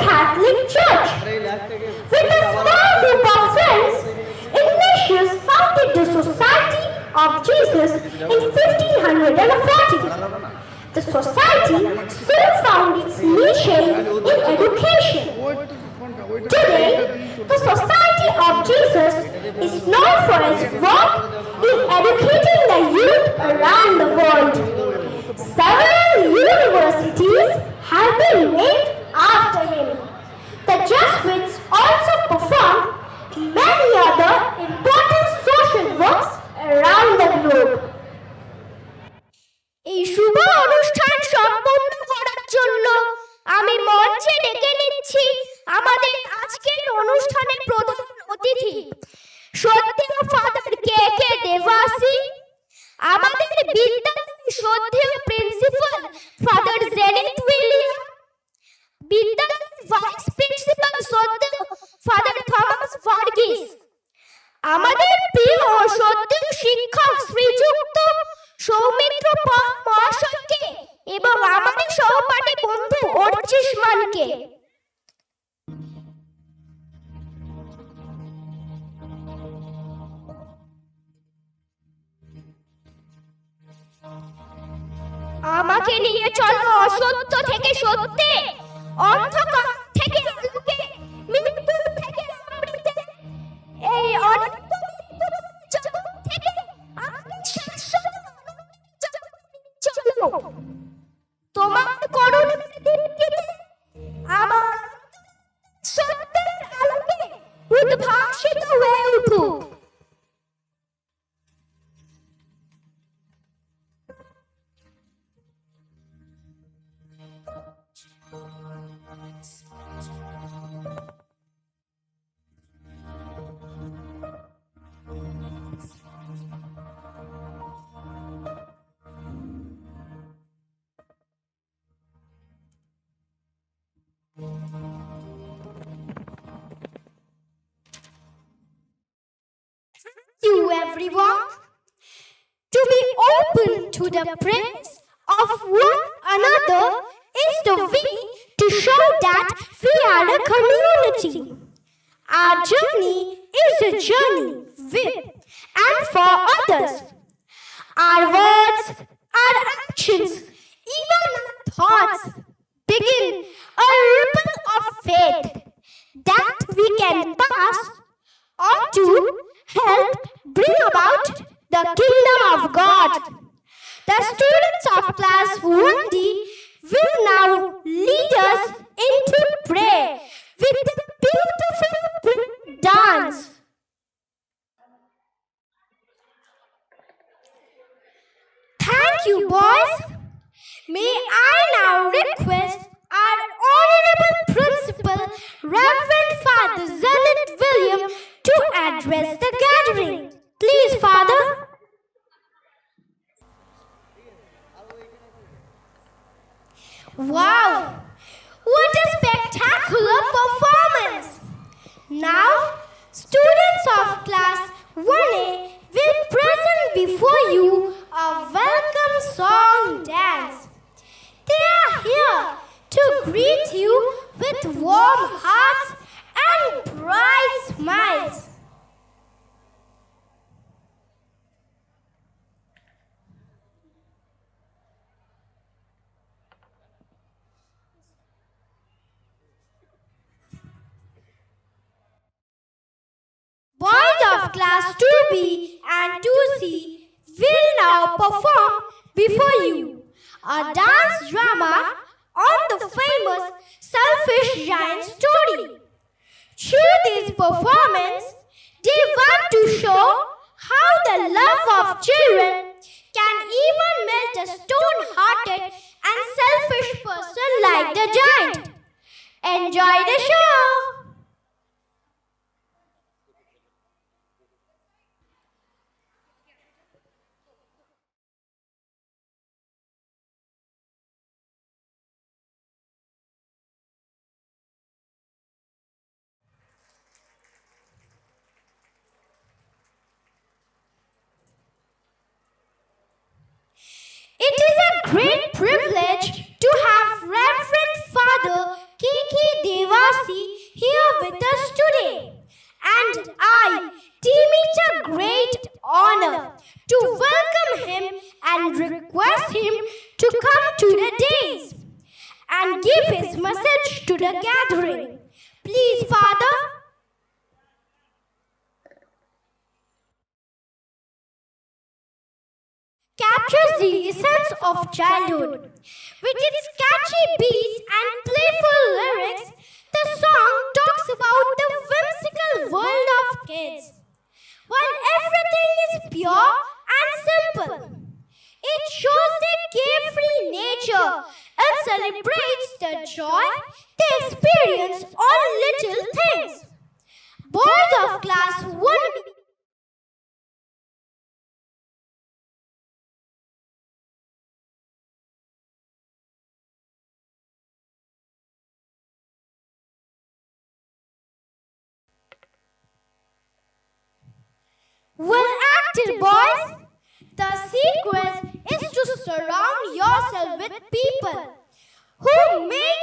Catholic Church. With a small group of friends, Ignatius founded the Society of Jesus in 1540. The society soon found its niche in education. Today, the Society of Jesus is known for its work in educating the youth around the world. Several universities have been named after him. The Jesuits also perform many other important social works around the globe. এই শুভ অনুষ্ঠান সম্পন্ন করার জন্য আমি মঞ্চে ডেকে নিচ্ছি আমাদের আজকের অনুষ্ঠানের প্রধান অতিথি শ্রদ্ধেয় ফাদার কে কে দেবাসী, আমাদের বিদ্যালয়ের শ্রদ্ধেয় প্রিন্সিপাল ফাদার জেনিথ উইলিয়াম, বিদ্যালয়ের ভাইস প্রিন্সিপাল শ্রদ্ধেয় ফাদার থমাস ভার্গিস, আমাদের প্রিয় শ্রদ্ধেয় শিক্ষক শ্রীযুক্ত সৌমিত্র পাল মহাশয়কে এবং আমাদের সহপাঠী বন্ধু অর্চিস মানকে। আমাকে নিয়ে চলো অসত্য থেকে সত্যে, অন্ধকার থেকে আলোকে, মৃত্যু থেকে অমৃতে, এই অনন্ত জগৎ থেকে আমাকে শাশ্বত চলো। তোমার করুণার দীপ্তিতে আমার সত্যের আলোকে উদ্ভাসিত হয়ে উঠুক। You everyone, to be open to the praise of one another is the way to show that we are a community. Our journey is a journey with and for others. Our words, our actions, even our thoughts begin a ripple of faith that we can pass on to help bring about the kingdom of God. The students of class 1D will now lead us into prayer with the beautiful dance. Thank you, boys. May I now request our Honorable Principal, Reverend Father Zenith William, to address the gathering. Please, Father. Wow! What a spectacular performance! Now, students of class 1A will present before you a welcome song dance. They are here to greet you with warm hearts and bright smiles. Boys of class 2B and 2C will now perform before you a dance drama on the famous Selfish Giant story. Through this performance, they want to show how the love of children can even melt a stone-hearted and selfish person like the giant. Enjoy the show! It is a great privilege to have Reverend Father K.K. Deva with us today. And I deem it a great honor to welcome him and request him to come to the days and give his message to the gathering. Please, Father. Captures the essence of childhood. With its catchy beats and playful lyrics, the song talks about the whimsical world of kids. While everything is pure and simple, it shows their carefree nature and celebrates the joy they experience on little things. Boys of class 1 Well acted, boys! The secret is to surround yourself with people who make